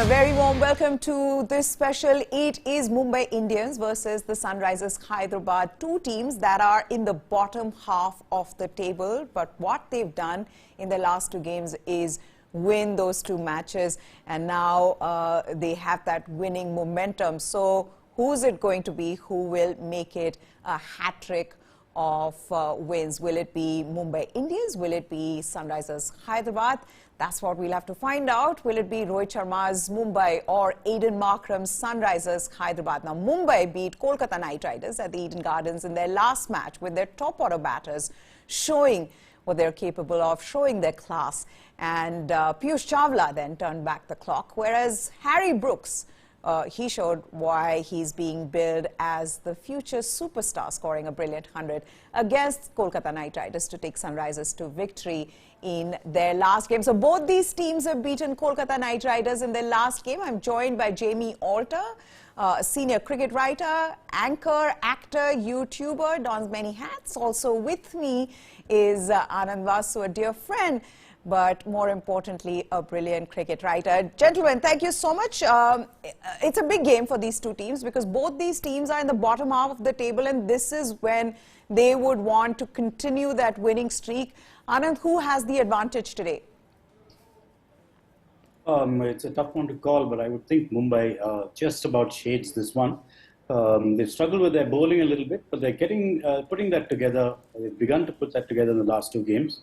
everyone, a very warm welcome to this special. It is Mumbai Indians versus the Sunrisers Hyderabad, two teams that are in the bottom half of the table. But what they've done in the last two games is win those two matches, and now they have that winning momentum. So who's it going to be who will make it a hat-trick of wins? Will it be Mumbai Indians? Will it be Sunrisers Hyderabad? That's what we'll have to find out. Will it be Rohit Sharma's Mumbai or Aiden Markram's Sunrisers Hyderabad? Now, Mumbai beat Kolkata Knight Riders at the Eden Gardens in their last match with their top-order batters showing what they're capable of, showing their class. And Piyush Chawla then turned back the clock, whereas Harry Brooks, he showed why he's being billed as the future superstar, scoring a brilliant 100 against Kolkata Knight Riders to take Sunrisers to victory in their last game. So both these teams have beaten Kolkata Knight Riders in their last game. I'm joined by Jamie Alter, a senior cricket writer, anchor, actor, YouTuber, dons many hats. Also with me is Anand Vasu, a dear friend, but more importantly, a brilliant cricket writer. Gentlemen, thank you so much. It's a big game for these two teams because both these teams are in the bottom half of the table, and this is when they would want to continue that winning streak. Anand, who has the advantage today? It's a tough one to call, but I would think Mumbai just about shades this one. They've struggled with their bowling a little bit, but they're putting that together. They've begun to put that together in the last two games.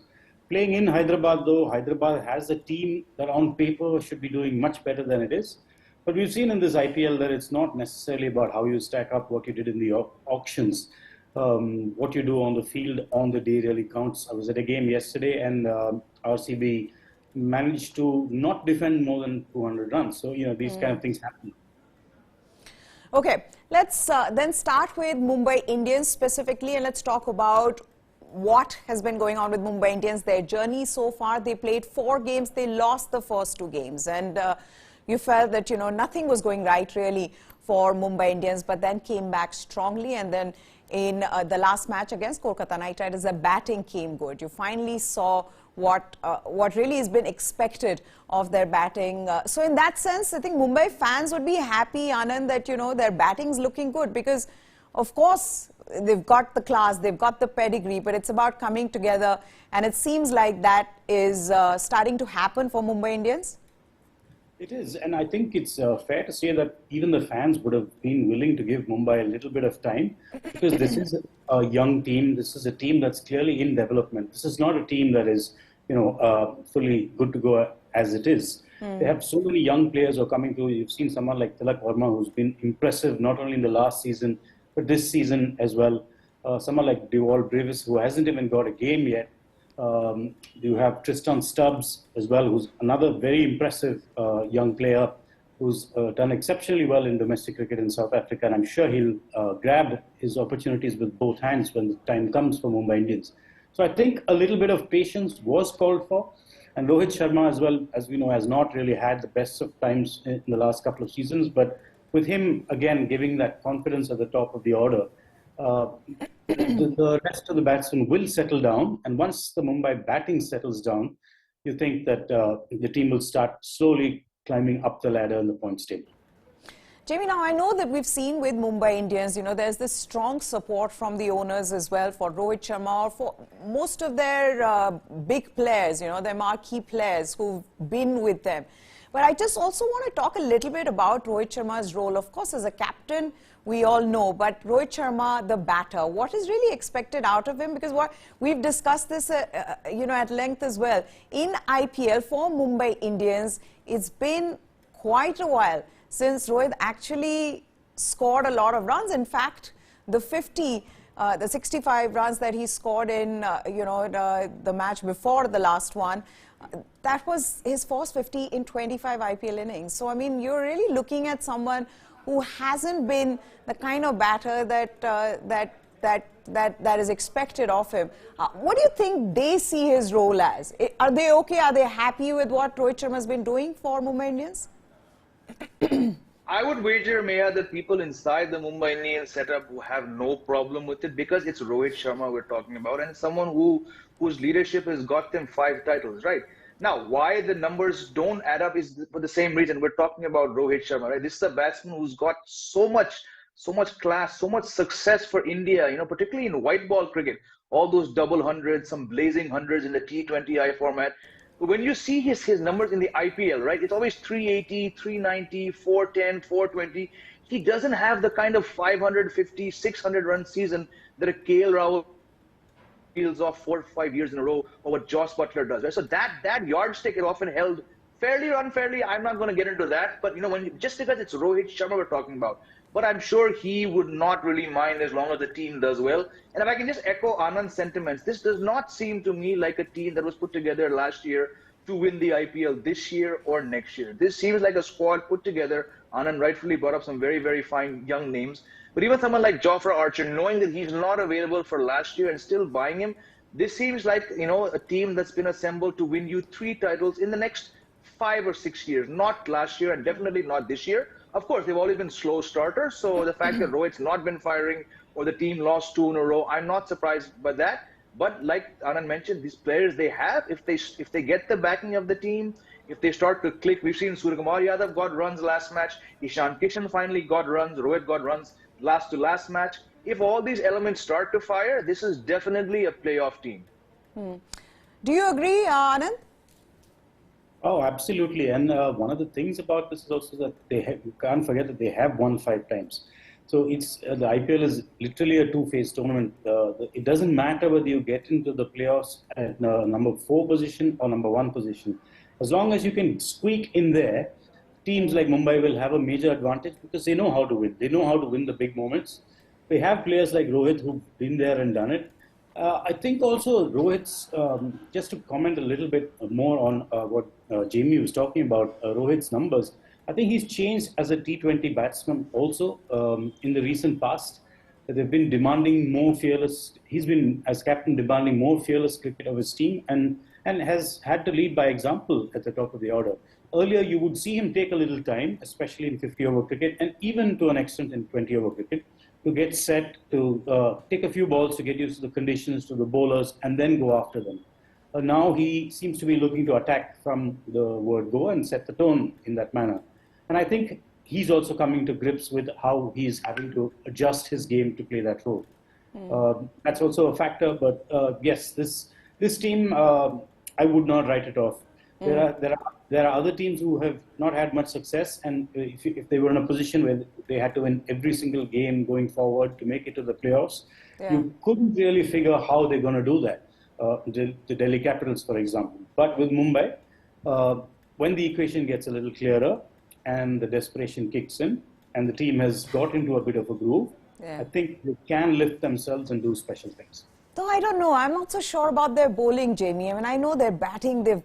Playing in Hyderabad, though, Hyderabad has a team that on paper should be doing much better than it is. But we've seen in this IPL that it's not necessarily about how you stack up what you did in the auctions. What you do on the field on the day really counts. I was at a game yesterday and RCB managed to not defend more than 200 runs. So, these kind of things happen. Okay, let's then start with Mumbai Indians specifically, and let's talk about what has been going on with Mumbai Indians, their journey so far. They played 4 games, they lost the first 2 games, and you felt that, nothing was going right really for Mumbai Indians, but then came back strongly, and then in the last match against Kolkata Knight Riders, the batting came good. You finally saw what really has been expected of their batting. So in that sense, I think Mumbai fans would be happy, Anand, that, their batting's looking good because, of course, they've got the class, they've got the pedigree, but it's about coming together, and it seems like that is starting to happen for Mumbai Indians. It is, and I think it's fair to say that even the fans would have been willing to give Mumbai a little bit of time because this is a young team. This is a team that's clearly in development. This is not a team that is, fully good to go as it is. They have so many young players who are coming through. You've seen someone like Tilak Verma, who's been impressive not only in the last season, but this season as well. Someone like Dewald Brevis, who hasn't even got a game yet. You have Tristan Stubbs as well, who's another very impressive young player who's done exceptionally well in domestic cricket in South Africa. And I'm sure he'll grab his opportunities with both hands when the time comes for Mumbai Indians. So I think a little bit of patience was called for. And Rohit Sharma as well, as we know, has not really had the best of times in the last couple of seasons. But with him, again, giving that confidence at the top of the order, the rest of the batsmen will settle down. And once the Mumbai batting settles down, you think that the team will start slowly climbing up the ladder in the points table. Jamie, now I know that we've seen with Mumbai Indians, there's this strong support from the owners as well for Rohit Sharma or for most of their big players, their marquee players who've been with them. But I just also want to talk a little bit about Rohit Sharma's role. Of course, as a captain, we all know, but Rohit Sharma, the batter, what is really expected out of him? Because we've discussed this, at length as well. In IPL for Mumbai Indians, it's been quite a while since Rohit actually scored a lot of runs. In fact, the 65 runs that he scored in, the match before the last one, that was his first 50 in 25 IPL innings. So, I mean, you're really looking at someone who hasn't been the kind of batter that is expected of him. What do you think they see his role as? Are they okay? Are they happy with what Rohit Sharma has been doing for Mumbai Indians? I would wager, Maya, that people inside the Mumbai Indians setup who have no problem with it because it's Rohit Sharma we're talking about and someone whose leadership has got them 5 titles, right? Now, why the numbers don't add up is for the same reason. We're talking about Rohit Sharma, right? This is a batsman who's got so much class, so much success for India, particularly in white ball cricket. All those double hundreds, some blazing hundreds in the T20I format. But when you see his numbers in the IPL, right, it's always 380, 390, 410, 420. He doesn't have the kind of 550, 600 run season that a KL Rahul fields off 4 or 5 years in a row, or what Joss Butler does, right? So that yardstick is often held fairly or unfairly. I'm not going to get into that, but just because it's Rohit Sharma we're talking about, but I'm sure he would not really mind as long as the team does well. And if I can just echo Anand's sentiments, this does not seem to me like a team that was put together last year to win the IPL this year or next year. This seems like a squad put together. Anand rightfully brought up some very, very fine young names. But even someone like Jofra Archer, knowing that he's not available for last year and still buying him, this seems like, a team that's been assembled to win you 3 titles in the next 5 or 6 years. Not last year and definitely not this year. Of course, they've always been slow starters. So the fact that Rohit's not been firing or the team lost 2 in a row, I'm not surprised by that. But like Anand mentioned, these players they have, if they get the backing of the team, if they start to click, we've seen Suryakumar Yadav got runs last match, Ishan Kishan finally got runs, Rohit got runs last to last match. If all these elements start to fire, this is definitely a playoff team. Do you agree, Anand? Oh, absolutely. And one of the things about this is also that you can't forget that they have won 5 times. So the IPL is literally a 2-phase tournament. It doesn't matter whether you get into the playoffs at number 4 position or number 1 position. As long as you can squeak in there, teams like Mumbai will have a major advantage because they know how to win. They know how to win the big moments. They have players like Rohit who've been there and done it. I think also Rohit's, just to comment a little bit more on what Jamie was talking about, Rohit's numbers, I think he's changed as a T20 batsman also in the recent past. They've been demanding more fearless, he's been as captain demanding more fearless cricket of his team and has had to lead by example at the top of the order. Earlier you would see him take a little time, especially in 50-over cricket and even to an extent in 20-over cricket, to get set, to take a few balls to get used to the conditions, to the bowlers, and then go after them. Now he seems to be looking to attack from the word go and set the tone in that manner. And I think he's also coming to grips with how he's having to adjust his game to play that role. That's also a factor, but yes, this team, I would not write it off. There are other teams who have not had much success, and if they were in a position where they had to win every single game going forward to make it to the playoffs, you couldn't really figure how they're going to do that. The Delhi Capitals, for example. But with Mumbai, when the equation gets a little clearer and the desperation kicks in and the team has got into a bit of a groove, I think they can lift themselves and do special things. Though I don't know, I'm not so sure about their bowling, Jamie. I mean, I know their batting, there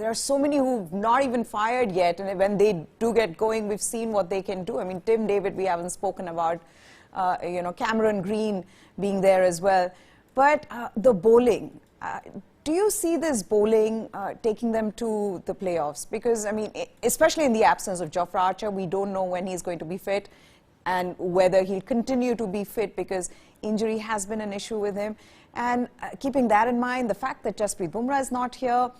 are so many who've not even fired yet, and when they do get going, we've seen what they can do. I mean, Tim David, we haven't spoken about, Cameron Green being there as well. But the bowling, do you see this bowling taking them to the playoffs? Because, I mean, especially in the absence of Jofra Archer, we don't know when he's going to be fit and whether he'll continue to be fit because injury has been an issue with him. And keeping that in mind, the fact that Jasprit Bumrah is not here,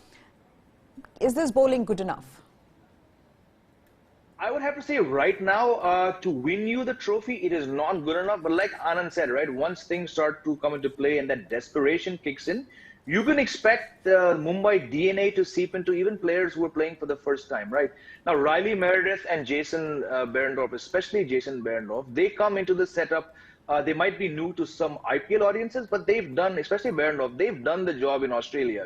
is this bowling good enough? I would have to say right now, to win you the trophy, it is not good enough. But like Anand said, right, once things start to come into play and that desperation kicks in, you can expect the Mumbai DNA to seep into even players who are playing for the first time, right? Now, Riley Meredith and Jason Behrendorff, especially Jason Behrendorff, they come into the setup. They might be new to some IPL audiences, but they've done, especially Behrendorff, they've done the job in Australia,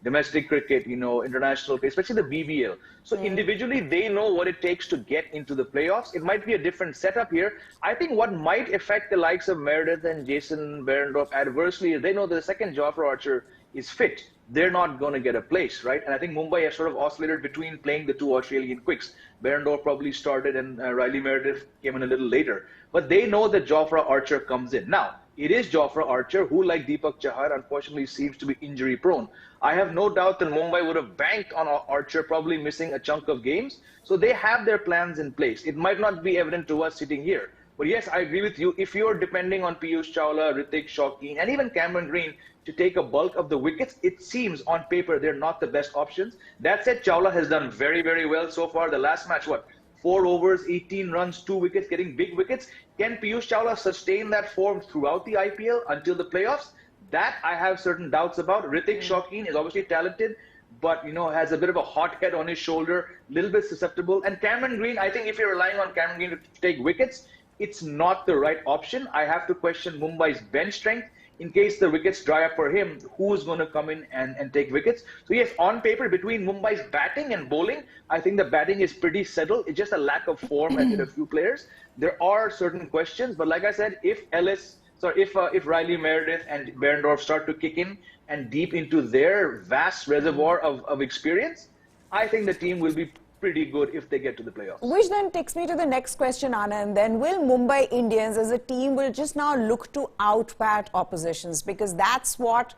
domestic cricket, international, especially the BBL. So individually, they know what it takes to get into the playoffs. It might be a different setup here. I think what might affect the likes of Meredith and Jason Behrendorff adversely is they know that the second Jofra Archer is fit. They're not going to get a place, right? And I think Mumbai has sort of oscillated between playing the 2 Australian quicks. Behrendorff probably started and Riley Meredith came in a little later. But they know that Jofra Archer comes in. Now, it is Jofra Archer who, like Deepak Chahar, unfortunately seems to be injury prone. I have no doubt that Mumbai would have banked on Archer probably missing a chunk of games. So they have their plans in place. It might not be evident to us sitting here. But yes, I agree with you. If you're depending on Piyush Chawla, Ritik, Shawkeen, and even Cameron Green to take a bulk of the wickets, it seems on paper they're not the best options. That said, Chawla has done very, very well so far. The last match, what? 4 overs, 18 runs, 2 wickets, getting big wickets. Can Piyush Chawla sustain that form throughout the IPL until the playoffs? That I have certain doubts about. Ritik Shawkeen is obviously talented, but has a bit of a hot head on his shoulder, a little bit susceptible. And Cameron Green, I think if you're relying on Cameron Green to take wickets, it's not the right option. I have to question Mumbai's bench strength. In case the wickets dry up for him, who's going to come in and take wickets? So yes, on paper, between Mumbai's batting and bowling, I think the batting is pretty settled. It's just a lack of form at a few players. There are certain questions, but like I said, if Riley Meredith and Behrendorff start to kick in and deep into their vast reservoir of experience, I think the team will be pretty good if they get to the playoffs. Which then takes me to the next question, Anand. Then will Mumbai Indians as a team will just now look to outbat oppositions, because that's what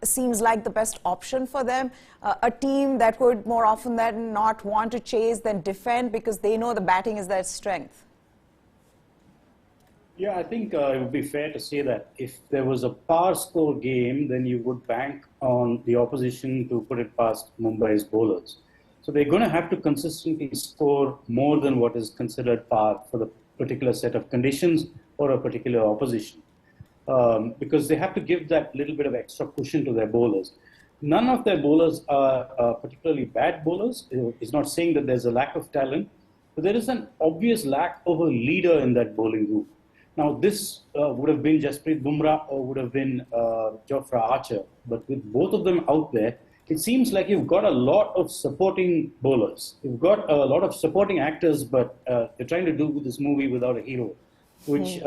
seems like the best option for them? A team that would more often than not want to chase than defend because they know the batting is their strength. Yeah, I think it would be fair to say that if there was a power score game, then you would bank on the opposition to put it past Mumbai's bowlers. So they're going to have to consistently score more than what is considered par for the particular set of conditions or a particular opposition, because they have to give that little bit of extra cushion to their bowlers. None of their bowlers are particularly bad bowlers. It's not saying that there's a lack of talent, but there is an obvious lack of a leader in that bowling group. Now, this would have been Jasprit Bumrah or would have been Jofra Archer, but with both of them out there, it seems like you've got a lot of supporting bowlers. You've got a lot of supporting actors, but they're trying to do this movie without a hero, which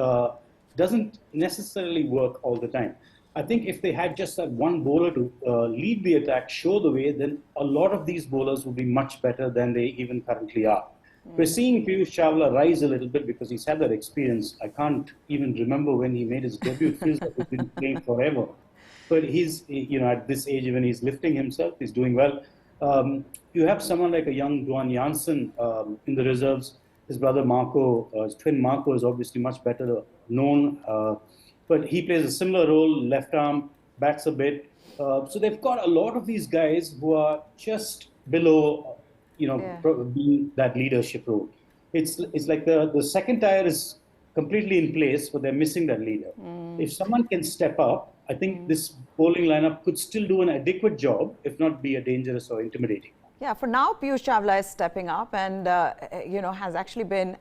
doesn't necessarily work all the time. I think if they had just that one bowler to lead the attack, show the way, then a lot of these bowlers would be much better than they even currently are. We're seeing Piyush Chawla rise a little bit because he's had that experience. I can't even remember when he made his debut. It feels like he's been playing forever. But he's, at this age, when he's lifting himself, he's doing well. You have someone like a young Duan Janssen in the reserves. His brother Marco, his twin Marco, is obviously much better known. But he plays a similar role, left arm, bats a bit. So they've got a lot of these guys who are just below, being that leadership role. It's like the second tier is completely in place, but they're missing that leader. If someone can step up, I think this bowling lineup could still do an adequate job, if not be a dangerous or intimidating. Yeah, for now, Piyush Chawla is stepping up and,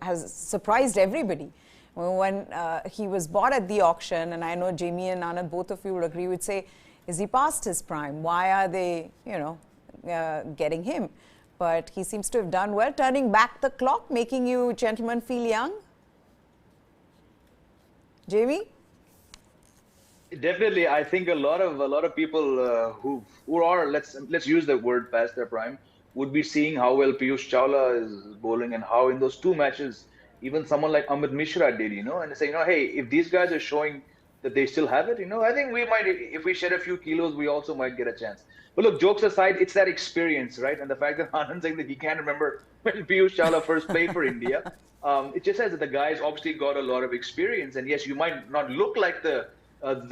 has surprised everybody. When he was bought at the auction, and I know Jamie and Anand, both of you would agree, would say, is he past his prime? Why are they, getting him? But he seems to have done well, turning back the clock, making you gentlemen feel young. Jamie? Definitely, I think a lot of people who are let's use the word past their prime would be seeing how well Piyush Chawla is bowling and how in those two matches even someone like Amit Mishra did, and saying, hey, if these guys are showing that they still have it, I think we might, if we shed a few kilos, we also might get a chance. But look, jokes aside, it's that experience, right? And the fact that Anand saying that he can't remember when Piyush Chawla first played for India, it just says that the guy's obviously got a lot of experience. And yes, you might not look like the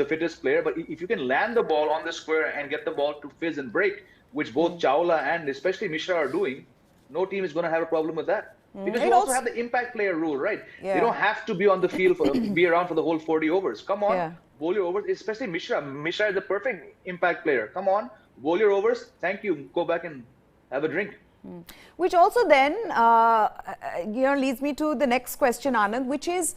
fittest player, but if you can land the ball on the square and get the ball to fizz and break, which both Chawla and especially Mishra are doing, no team is going to have a problem with that. Because you also have the impact player rule, right? Yeah. You don't have to be on the field be around for the whole 40 overs. Come on, bowl your overs, especially Mishra. Mishra is the perfect impact player. Come on, bowl your overs. Thank you. Go back and have a drink. Which also then, leads me to the next question, Anand, which is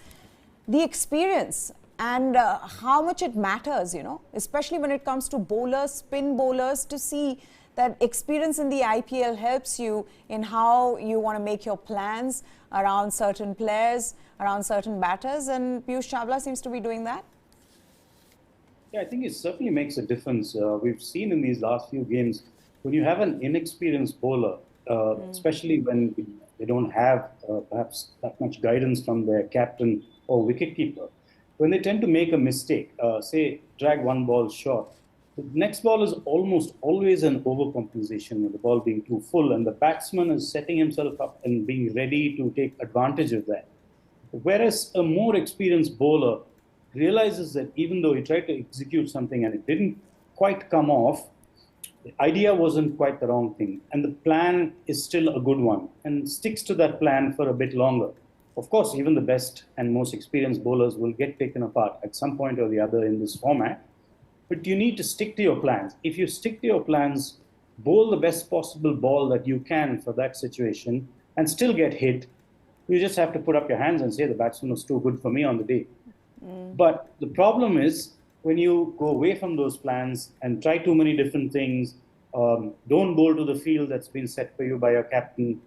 the experience and how much it matters, especially when it comes to bowlers, spin bowlers, to see that experience in the IPL helps you in how you want to make your plans around certain players, around certain batters, and Piyush Chawla seems to be doing that. Yeah, I think it certainly makes a difference. We've seen in these last few games, when you have an inexperienced bowler, especially when they don't have perhaps that much guidance from their captain or wicketkeeper, when they tend to make a mistake, say drag one ball short, the next ball is almost always an overcompensation with the ball being too full, and the batsman is setting himself up and being ready to take advantage of that. Whereas a more experienced bowler realizes that even though he tried to execute something and it didn't quite come off, the idea wasn't quite the wrong thing. And the plan is still a good one and sticks to that plan for a bit longer. Of course, even the best and most experienced bowlers will get taken apart at some point or the other in this format. But you need to stick to your plans. If you stick to your plans, bowl the best possible ball that you can for that situation and still get hit, you just have to put up your hands and say the batsman was too good for me on the day. But the problem is when you go away from those plans and try too many different things, don't bowl to the field that's been set for you by your captain,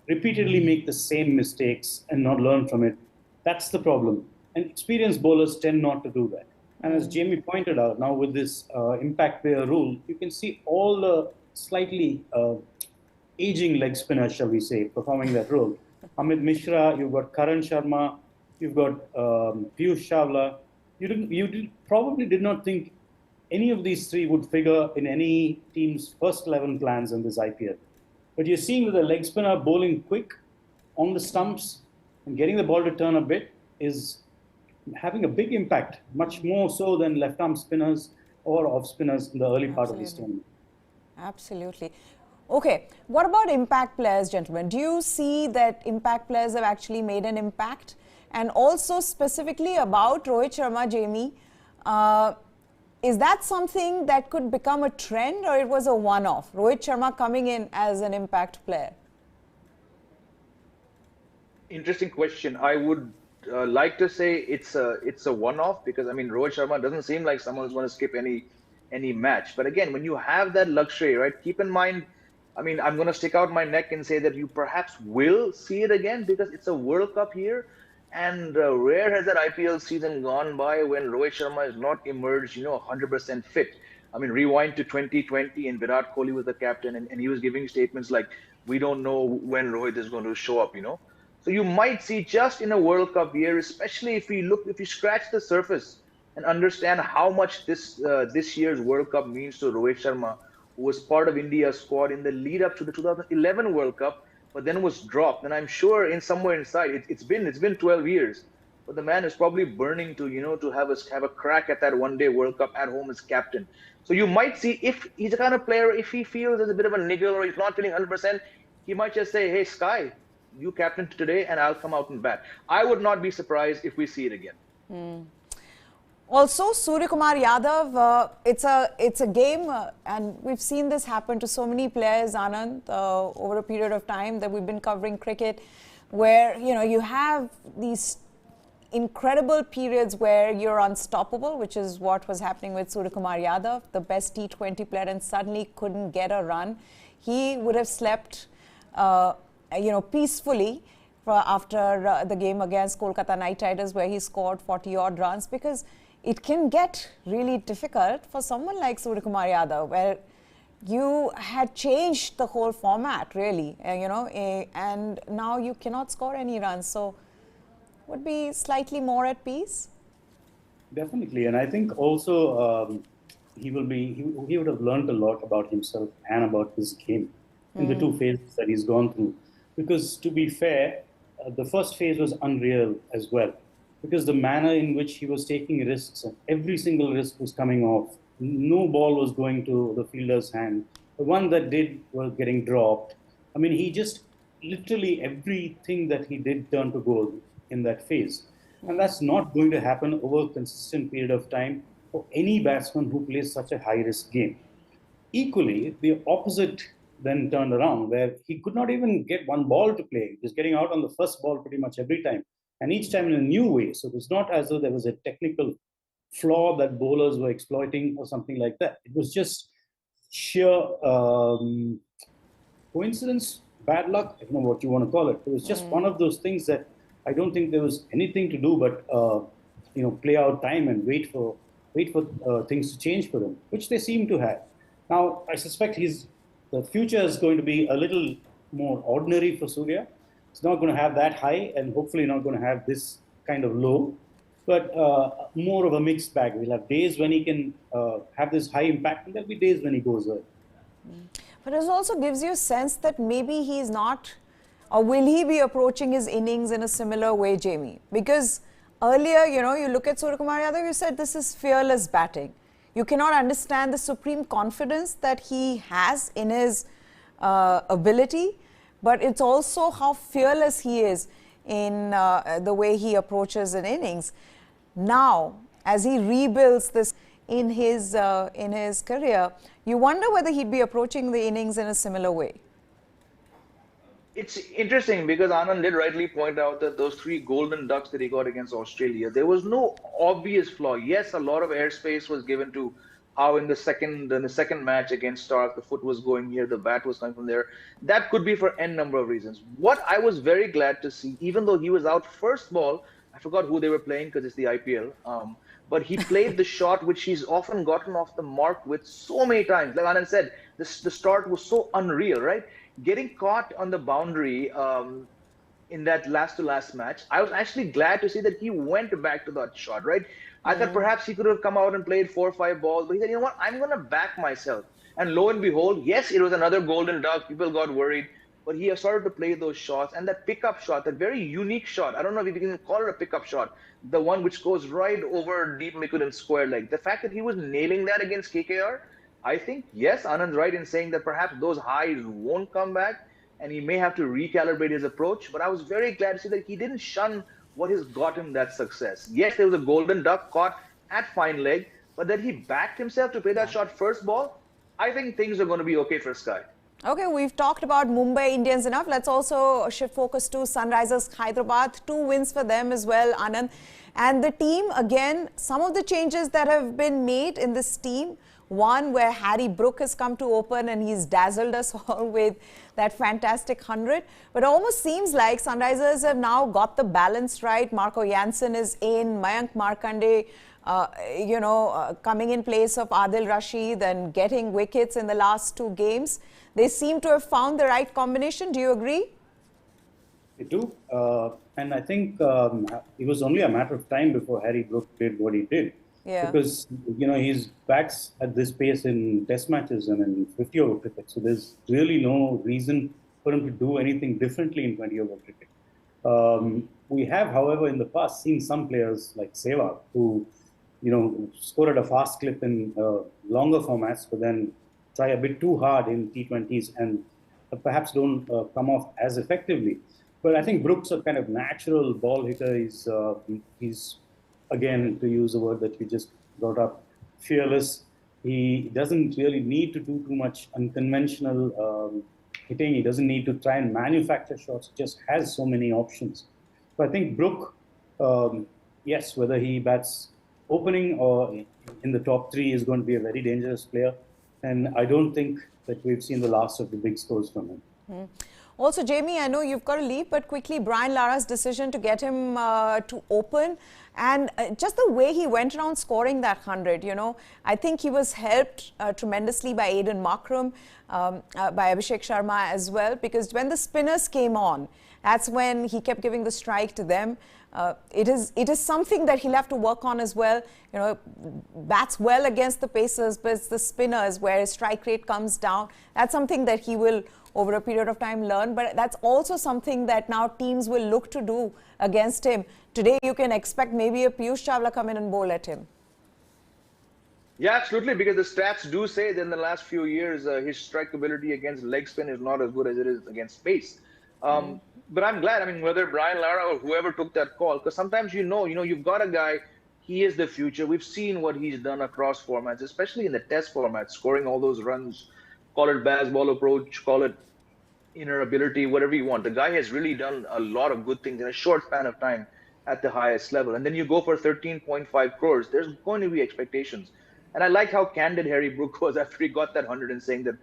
repeatedly make the same mistakes and not learn from it. That's the problem. And experienced bowlers tend not to do that. And as Jamie pointed out, now with this impact player rule, you can see all the slightly aging leg spinners, shall we say, performing that role. Amit Mishra, you've got Karan Sharma, you've got Piyush Chawla. Probably did not think any of these three would figure in any team's first 11 plans in this IPL. But you're seeing that the leg spinner bowling quick on the stumps and getting the ball to turn a bit is having a big impact, much more so than left-arm spinners or off-spinners in the early part of this tournament. Absolutely. Okay, what about impact players, gentlemen? Do you see that impact players have actually made an impact? And also specifically about Rohit Sharma, Jamie, is that something that could become a trend or it was a one-off? Rohit Sharma coming in as an impact player. Interesting question. I would like to say it's a one-off because I mean Rohit Sharma doesn't seem like someone who's going to skip any match. But again, when you have that luxury, right? Keep in mind, I mean, I'm going to stick out my neck and say that you perhaps will see it again because it's a World Cup here. And rare has that IPL season gone by when Rohit Sharma has not emerged, 100% fit. I mean, rewind to 2020 and Virat Kohli was the captain and he was giving statements like, we don't know when Rohit is going to show up, So you might see just in a World Cup year, especially if you scratch the surface and understand how much this year's World Cup means to Rohit Sharma, who was part of India's squad in the lead up to the 2011 World Cup, but then was dropped. And I'm sure in somewhere inside, it's been 12 years, but the man is probably burning to have a crack at that one-day World Cup at home as captain. So you might see if he's the kind of player, if he feels there's a bit of a niggle or he's not feeling 100%, he might just say, hey, Sky, you captain today and I'll come out and bat. I would not be surprised if we see it again. Also, Suryakumar Yadav, it's a game, and we've seen this happen to so many players, Anand, over a period of time that we've been covering cricket, where you have these incredible periods where you're unstoppable, which is what was happening with Suryakumar Yadav, the best T20 player, and suddenly couldn't get a run. He would have slept, peacefully after the game against Kolkata Knight Riders, where he scored 40-odd runs, because it can get really difficult for someone like Suryakumar Yadav, where you had changed the whole format, really, and now you cannot score any runs. So, would be slightly more at peace? Definitely, and I think also he would have learned a lot about himself and about his game in the two phases that he's gone through. Because to be fair, the first phase was unreal as well. Because the manner in which he was taking risks, and every single risk was coming off. No ball was going to the fielder's hand. The one that did was getting dropped. I mean, he just literally everything that he did turned to gold in that phase. And that's not going to happen over a consistent period of time for any batsman who plays such a high-risk game. Equally, the opposite then turned around, where he could not even get one ball to play. He was getting out on the first ball pretty much every time. And each time in a new way. So it was not as though there was a technical flaw that bowlers were exploiting or something like that. It was just sheer coincidence, bad luck, I don't know what you want to call it. It was just one of those things that I don't think there was anything to do but play out time and wait for things to change for them, which they seem to have. Now, I suspect the future is going to be a little more ordinary for Surya. It's not going to have that high and hopefully not going to have this kind of low, but more of a mixed bag. We'll have days when he can have this high impact and there'll be days when he goes well. But it also gives you a sense that maybe he's not Or will he be approaching his innings in a similar way, Jamie? Because earlier, you look at Suryakumar Yadav, you said this is fearless batting. You cannot understand the supreme confidence that he has in his ability, but it's also how fearless he is in the way he approaches an innings. Now, as he rebuilds this in his career, you wonder whether he'd be approaching the innings in a similar way. It's interesting because Anand did rightly point out that those 3 golden ducks that he got against Australia, there was no obvious flaw. Yes, a lot of airspace was given to how in the second match against Stark, the foot was going here, the bat was coming from there. That could be for n number of reasons. What I was very glad to see, even though he was out first ball, I forgot who they were playing because it's the IPL. But he played the shot which he's often gotten off the mark with so many times. Like Anand said, the start was so unreal, right? Getting caught on the boundary in that last match, I was actually glad to see that he went back to that shot, right? I thought perhaps he could have come out and played 4 or 5 balls, but he said, you know what, I'm going to back myself. And lo and behold, yes, it was another golden duck. People got worried, but he started to play those shots. And that pickup shot, that very unique shot, I don't know if you can call it a pickup shot, the one which goes right over deep Mikudan square leg. The fact that he was nailing that against KKR, I think, yes, Anand's right in saying that perhaps those highs won't come back and he may have to recalibrate his approach. But I was very glad to see that he didn't shun what has got him that success. Yes, there was a golden duck caught at fine leg, but that he backed himself to play that shot first ball. I think things are going to be okay for Sky. Okay, we've talked about Mumbai Indians enough. Let's also shift focus to Sunrisers Hyderabad. 2 wins for them as well, Anand. And the team, again, some of the changes that have been made in this team. One where Harry Brook has come to open and he's dazzled us all with that fantastic 100. But it almost seems like Sunrisers have now got the balance right. Marco Jansen is in, Mayank Markande, coming in place of Adil Rashid and getting wickets in the last 2 games. They seem to have found the right combination. Do you agree? I do. And I think it was only a matter of time before Harry Brook did what he did. Yeah. Because, he's bats at this pace in test matches and in 50-over cricket. So there's really no reason for him to do anything differently in 20-over cricket. We have, however, in the past seen some players like Sehwag who, score at a fast clip in longer formats, but then try a bit too hard in T20s and perhaps don't come off as effectively. But I think Brook's a kind of natural ball hitter. He's again, to use a word that you just brought up, fearless. He doesn't really need to do too much unconventional hitting. He doesn't need to try and manufacture shots. He just has so many options. So I think Brook, yes, whether he bats opening or in the top 3 is going to be a very dangerous player. And I don't think that we've seen the last of the big scores from him. Also, Jamie, I know you've got to leave, but quickly, Brian Lara's decision to get him to open and just the way he went around scoring that 100, I think he was helped tremendously by Aiden Markram, by Abhishek Sharma as well, because when the spinners came on, that's when he kept giving the strike to them. It is something that he'll have to work on as well. Bats well against the pacers, but it's the spinners where his strike rate comes down. That's something that he will, over a period of time, learn. But that's also something that now teams will look to do against him. Today, you can expect maybe a Piyush Chawla come in and bowl at him. Yeah, absolutely, because the stats do say that in the last few years, his strike ability against leg spin is not as good as it is against pace. But I'm glad, whether Brian Lara or whoever took that call, because sometimes you've got a guy, he is the future. We've seen what he's done across formats, especially in the test format, scoring all those runs, call it baseball approach, call it inner ability, whatever you want. The guy has really done a lot of good things in a short span of time at the highest level. And then you go for 13.5 crores, there's going to be expectations. And I like how candid Harry Brook was after he got that 100 and saying that,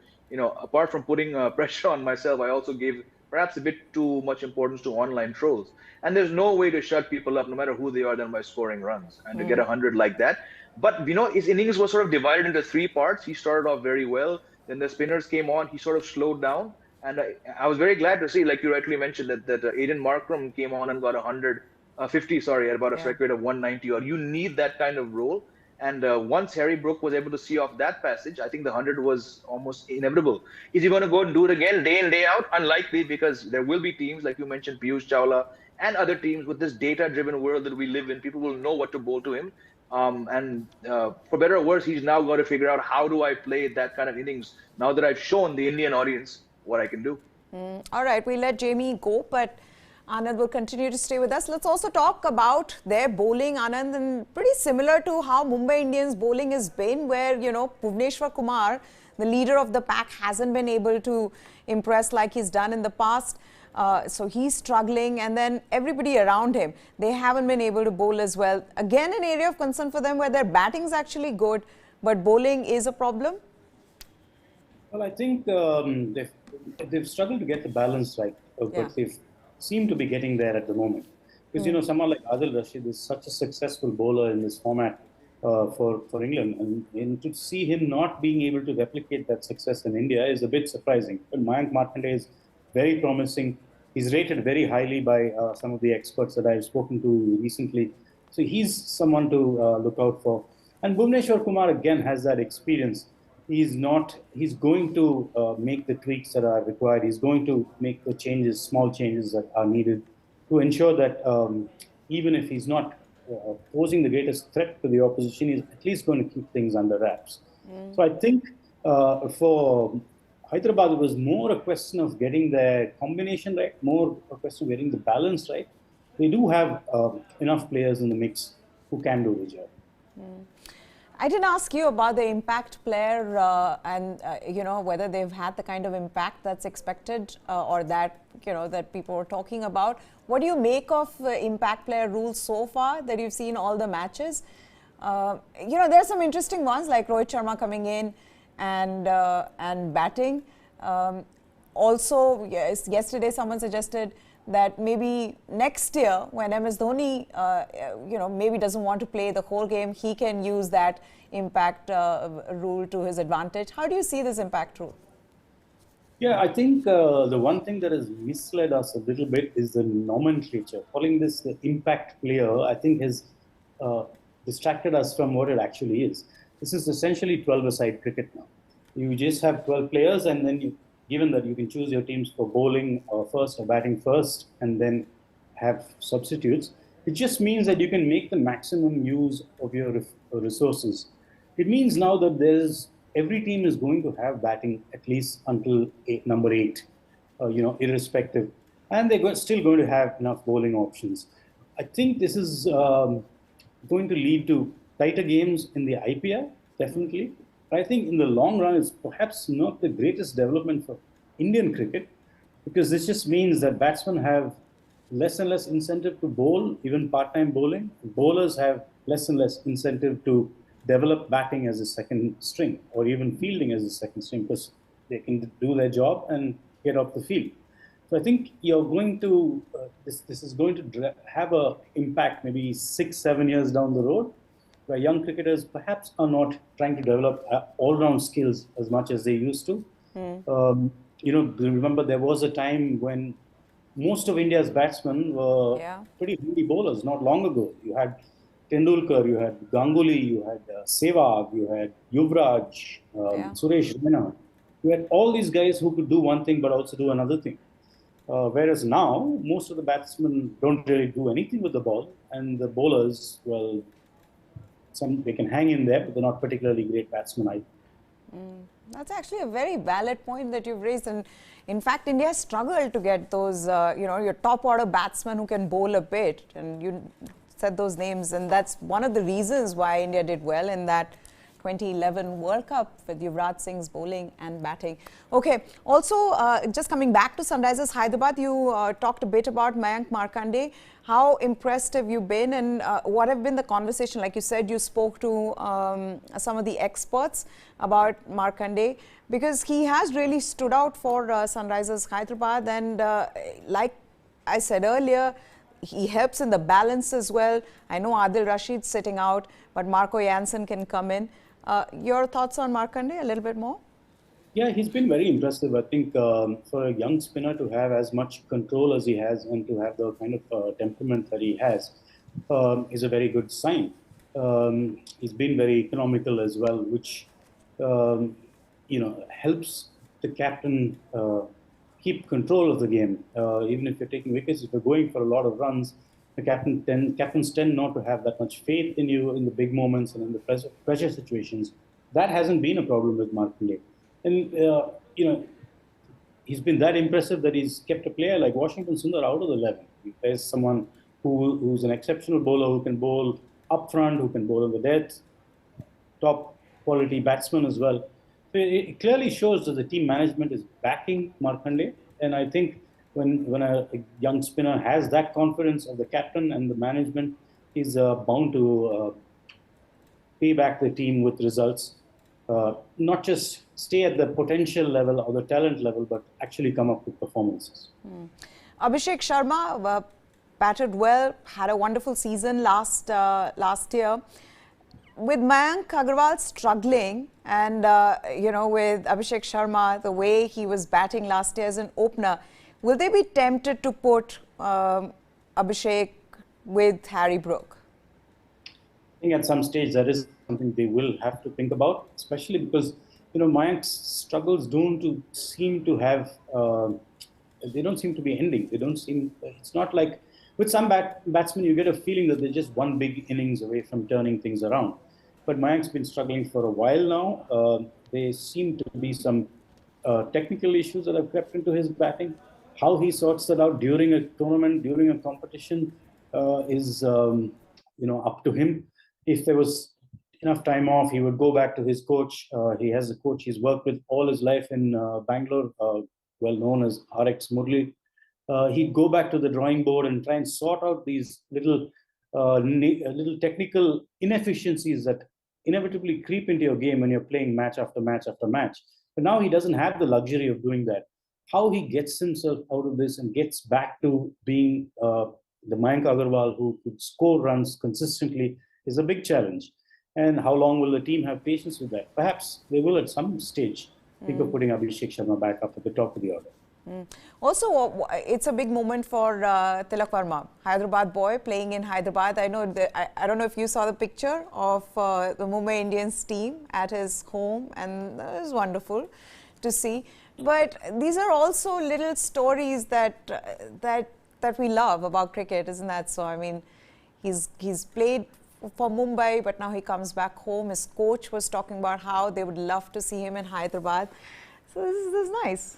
apart from putting pressure on myself, I also gave perhaps a bit too much importance to online trolls. And there's no way to shut people up, no matter who they are, than by scoring runs. And to get 100 like that. But, his innings was sort of divided into 3 parts. He started off very well. Then the spinners came on. He sort of slowed down. And I was very glad to see, like you rightly mentioned, that Aiden Markram came on and got 50, at about a strike rate of 190. Or you need that kind of role. And once Harry Brook was able to see off that passage, I think the 100 was almost inevitable. Is he going to go and do it again day in, day out? Unlikely, because there will be teams, like you mentioned, Piyush Chawla, and other teams with this data driven world that we live in. People will know what to bowl to him. And for better or worse, he's now got to figure out, how do I play that kind of innings now that I've shown the Indian audience what I can do. All right, we let Jamie go, but Anand will continue to stay with us. Let's also talk about their bowling, Anand, and pretty similar to how Mumbai Indians bowling has been, where, you know, Bhuvneshwar Kumar, the leader of the pack, hasn't been able to impress like he's done in the past. So he's struggling, and then everybody around him, they haven't been able to bowl as well. Again, an area of concern for them where their batting is actually good, but bowling is a problem. Well, I think they've struggled to get the balance right, Yeah. but they've seem to be getting there at the moment. Because, you know, someone like Adil Rashid is such a successful bowler in this format for England. And to see him not being able to replicate that success in India is a bit surprising. But Mayank Markanday is very promising. He's rated very highly by some of the experts that I've spoken to recently. So he's someone to look out for. And Bhuvneshwar Kumar, again, has that experience. He's going to make the tweaks that are required. He's going to make the changes, small changes that are needed to ensure that even if he's not posing the greatest threat to the opposition, he's at least going to keep things under wraps. So I think for Hyderabad, it was more a question of getting their combination right, more a question of getting the balance right. They do have enough players in the mix who can do the job. I didn't ask you about the impact player and, you know, whether they've had the kind of impact that's expected or that, you know, that people were talking about. What do you make of the impact player rules so far that you've seen all the matches? You know, there are some interesting ones like Rohit Sharma coming in and batting. Also, yes, yesterday someone suggested that maybe next year when MS Dhoni, you know, maybe doesn't want to play the whole game, he can use that impact rule to his advantage. How do you see this impact rule? Yeah, I think the one thing that has misled us a little bit is the nomenclature. Calling this the impact player, I think has distracted us from what it actually is. This is essentially 12-a-side cricket now. You just have 12 players, and then given that you can choose your teams for bowling first or batting first, and then have substitutes, it just means that you can make the maximum use of your resources. It means now that every team is going to have batting at least until number 8, you know, irrespective, and they're still going to have enough bowling options. I think this is going to lead to tighter games in the IPL, definitely. I think in the long run, it's perhaps not the greatest development for Indian cricket, because this just means that batsmen have less and less incentive to bowl, even part-time bowling. Bowlers have less and less incentive to develop batting as a second string or even fielding as a second string, because they can do their job and get off the field. So I think you're going to, this is going to have an impact maybe 6-7 years down the road, where young cricketers perhaps are not trying to develop all-round skills as much as they used to. You know, remember there was a time when most of India's batsmen were pretty handy bowlers not long ago. You had Tendulkar, you had Ganguly, you had Sehwag, you had Yuvraj, Suresh Raina. You had all these guys who could do one thing but also do another thing. Whereas now, most of the batsmen don't really do anything with the ball, and the bowlers, well, they can hang in there, but they're not particularly great batsmen either. That's actually a very valid point that you've raised. And in fact, India has struggled to get those, you know, your top order batsmen who can bowl a bit. And you said those names. And that's one of the reasons why India did well in that 2011 World Cup with Yuvraj Singh's bowling and batting. Okay, also just coming back to Sunrisers Hyderabad, you talked a bit about Mayank Markanday. How impressed have you been, and what have been the conversation? Like you said, you spoke to some of the experts about Markanday, because he has really stood out for Sunrisers Hyderabad, and like I said earlier, he helps in the balance as well. I know Adil Rashid's sitting out, but Marco Jansen can come in. Your thoughts on Markanday, a little bit more? Yeah, he's been very impressive. I think for a young spinner to have as much control as he has and to have the kind of temperament that he has is a very good sign. He's been very economical as well, which helps the captain keep control of the game. Even if you're taking wickets, if you're going for a lot of runs, the captains tend not to have that much faith in you in the big moments and in the pressure situations. That hasn't been a problem with Markle. And he's been that impressive that he's kept a player like Washington Sundar out of the 11. There's someone who's an exceptional bowler who can bowl up front, who can bowl on the death, top quality batsman as well. So it clearly shows that the team management is backing Markande. And I think when a young spinner has that confidence of the captain and the management, he's bound to pay back the team with results. Not just stay at the potential level or the talent level, but actually come up with performances. Abhishek Sharma batted well, had a wonderful season last year. With Mayank Agarwal struggling and, with Abhishek Sharma, the way he was batting last year as an opener, will they be tempted to put Abhishek with Harry Brook? I think at some stage that is something they will have to think about, especially because Mayank's struggles don't seem to have they don't seem to be ending. It's not like with some batsmen you get a feeling that they're just one big innings away from turning things around. But Mayank's been struggling for a while now. There seem to be some technical issues that have crept into his batting. How he sorts that out during a tournament, during a competition, is up to him. If there was enough time off, he would go back to his coach. He has a coach he's worked with all his life in Bangalore, well known as RX Murli. He'd go back to the drawing board and try and sort out these little technical inefficiencies that inevitably creep into your game when you're playing match after match after match. But now he doesn't have the luxury of doing that. How he gets himself out of this and gets back to being the Mayank Agarwal who could score runs consistently is a big challenge. And how long will the team have patience with that? Perhaps they will at some stage think of putting Abhishek Sharma back up at the top of the order. Also, it's a big moment for Tilak Verma, Hyderabad boy playing in Hyderabad. I know I don't know if you saw the picture of the Mumbai Indians team at his home, and it was wonderful to see. But these are also little stories that we love about cricket, isn't that so? I mean, he's played for Mumbai, but now he comes back home. His coach was talking about how they would love to see him in Hyderabad. So this is nice.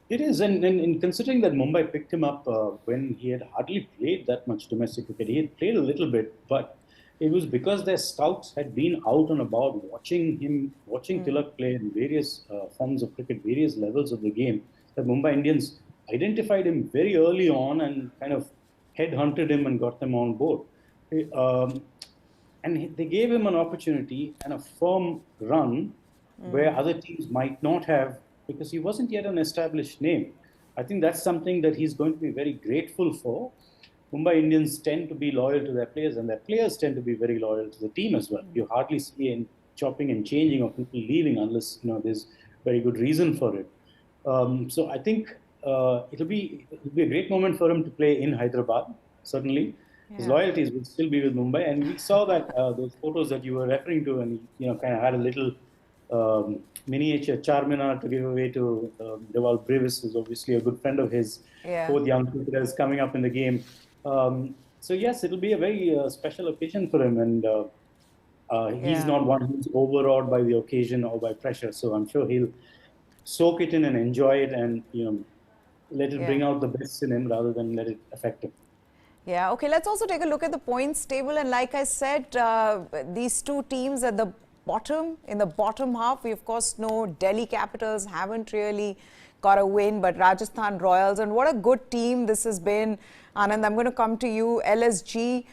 It is, and considering that Mumbai picked him up when he had hardly played that much domestic cricket, he had played a little bit, but it was because their scouts had been out and about watching Tilak play in various forms of cricket, various levels of the game, that Mumbai Indians identified him very early on and kind of headhunted him and got them on board. And they gave him an opportunity and a firm run where other teams might not have, because he wasn't yet an established name. I think that's something that he's going to be very grateful for. Mumbai Indians tend to be loyal to their players, and their players tend to be very loyal to the team as well. You hardly see any chopping and changing or people leaving unless there's very good reason for it. So I think it'll be a great moment for him to play in Hyderabad, certainly. Yeah. His loyalties will still be with Mumbai, and we saw that those photos that you were referring to, and kind of had a little miniature Charminar to give away to Deval Brevis, who's obviously a good friend of his. Yeah. Both young cricketers coming up in the game. So yes, it'll be a very special occasion for him, and he's not one who's overawed by the occasion or by pressure. So I'm sure he'll soak it in and enjoy it, and let it bring out the best in him rather than let it affect him. Yeah. Okay. Let's also take a look at the points table, and like I said, these two teams at the bottom, in the bottom half, we of course know Delhi Capitals haven't really got a win, but Rajasthan Royals, and what a good team this has been. Anand, I'm going to come to you. LSG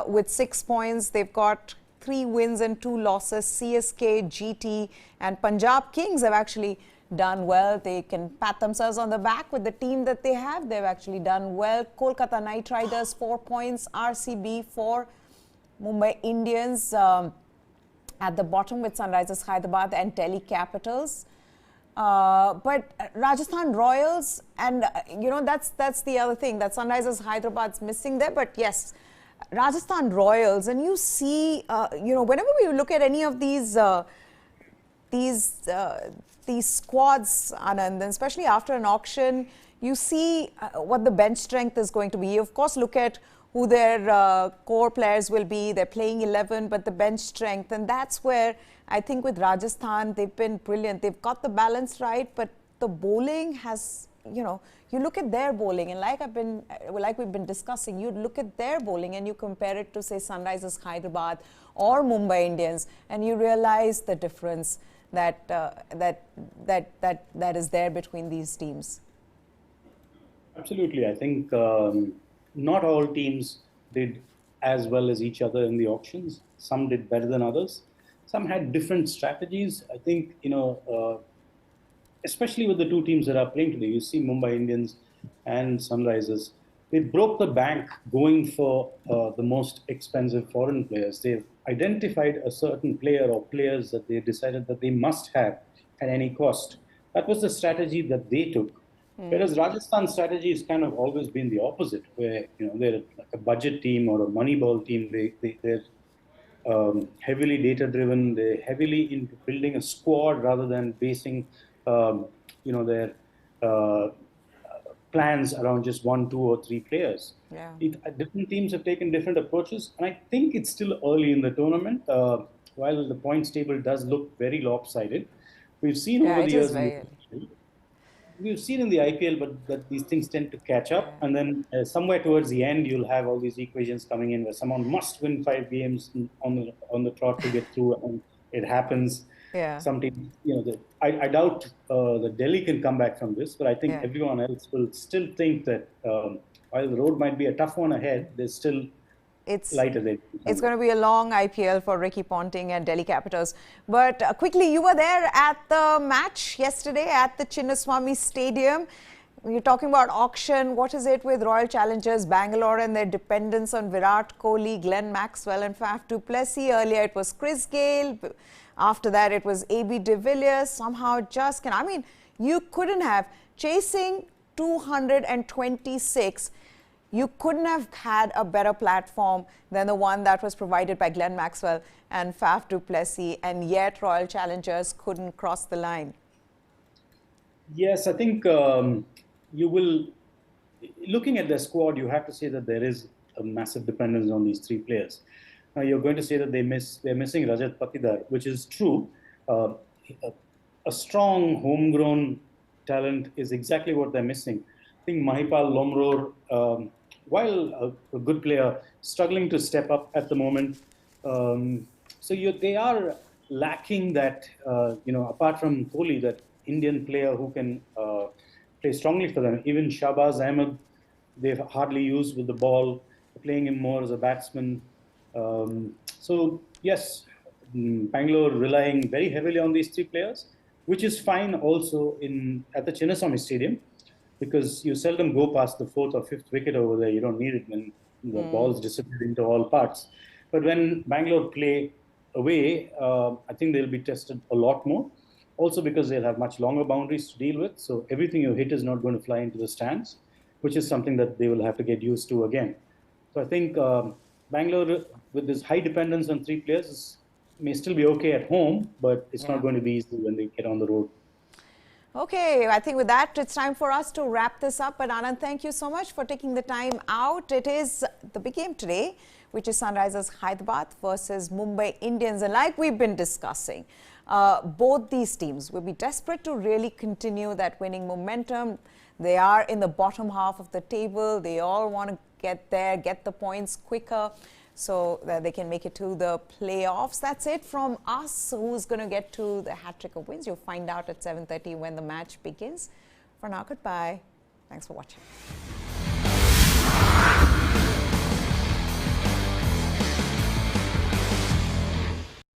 with 6 points. They've got 3 wins and 2 losses. CSK, GT and Punjab Kings have actually done well. They can pat themselves on the back with the team that they have. They've actually done well. Kolkata Knight Riders 4 points. RCB 4. Mumbai Indians at the bottom with Sunrisers Hyderabad and Delhi Capitals. But Rajasthan Royals, and that's the other thing that Sunrisers Hyderabad's missing there. But yes, Rajasthan Royals, and you see, whenever we look at any of these these squads, Anand, and especially after an auction, you see what the bench strength is going to be. You of course look at who their core players will be, their playing 11, but the bench strength, and that's where I think with Rajasthan they've been brilliant. They've got the balance right, but the bowling has, you look at their bowling, and like we've been discussing, you look at their bowling and you compare it to, say, Sunrisers Hyderabad or Mumbai Indians, and you realize the difference that is there between these teams. Absolutely. I think not all teams did as well as each other in the auctions. Some did better than others. Some had different strategies. I think, especially with the two teams that are playing today, you see Mumbai Indians and Sunrisers, they broke the bank going for the most expensive foreign players. They've identified a certain player or players that they decided that they must have at any cost. That was the strategy that they took. Whereas Rajasthan's strategy has kind of always been the opposite, where they're like a budget team or a moneyball team. They're heavily data-driven. They're heavily into building a squad rather than basing their plans around just 1, 2, or 3 players. Yeah. Different teams have taken different approaches, and I think it's still early in the tournament. While the points table does look very lopsided, we've seen over the years. We've seen in the IPL, but that these things tend to catch up, and then somewhere towards the end, you'll have all these equations coming in where someone must win 5 games on the trot to get through, and it happens. Yeah. Some teams, I doubt that Delhi can come back from this, but I think everyone else will still think that while the road might be a tough one ahead, there's still lighter there. It's going to be a long IPL for Ricky Ponting and Delhi Capitals. But quickly, you were there at the match yesterday at the Chinnaswamy Stadium. You're talking about auction. What is it with Royal Challengers Bangalore and their dependence on Virat Kohli, Glenn Maxwell and Faf du Plessis? Earlier it was Chris Gayle. After that it was AB de Villiers. Somehow you couldn't have, chasing 226, you couldn't have had a better platform than the one that was provided by Glenn Maxwell and Faf du Plessis, and yet Royal Challengers couldn't cross the line. Yes, I think you will, looking at the squad, you have to say that there is a massive dependence on these 3 players. Now you're going to say that they're missing Rajat Patidar, which is true. A strong homegrown talent is exactly what they're missing. I think Mahipal Lomror, while a good player, struggling to step up at the moment. They are lacking that, apart from Kohli, that Indian player who can play strongly for them. Even Shahbaz Ahmed, they've hardly used with the ball, playing him more as a batsman. Yes, Bangalore relying very heavily on these 3 players, which is fine also at the Chinnaswamy Stadium, because you seldom go past the 4th or 5th wicket over there. You don't need it when the balls disappear into all parts. But when Bangalore play away, I think they'll be tested a lot more. Also because they'll have much longer boundaries to deal with. So everything you hit is not going to fly into the stands, which is something that they will have to get used to again. So I think Bangalore, with this high dependence on 3 players, may still be okay at home, but it's not going to be easy when they get on the road. Okay, I think with that, it's time for us to wrap this up. But Anand, thank you so much for taking the time out. It is the big game today, which is Sunrisers Hyderabad versus Mumbai Indians. And like we've been discussing, both these teams will be desperate to really continue that winning momentum. They are in the bottom half of the table. They all want to get there, get the points quicker, so that they can make it to the playoffs. That's it from us. Who's going to get to the hat-trick of wins? You'll find out at 7:30 when the match begins. For now, goodbye. Thanks for watching.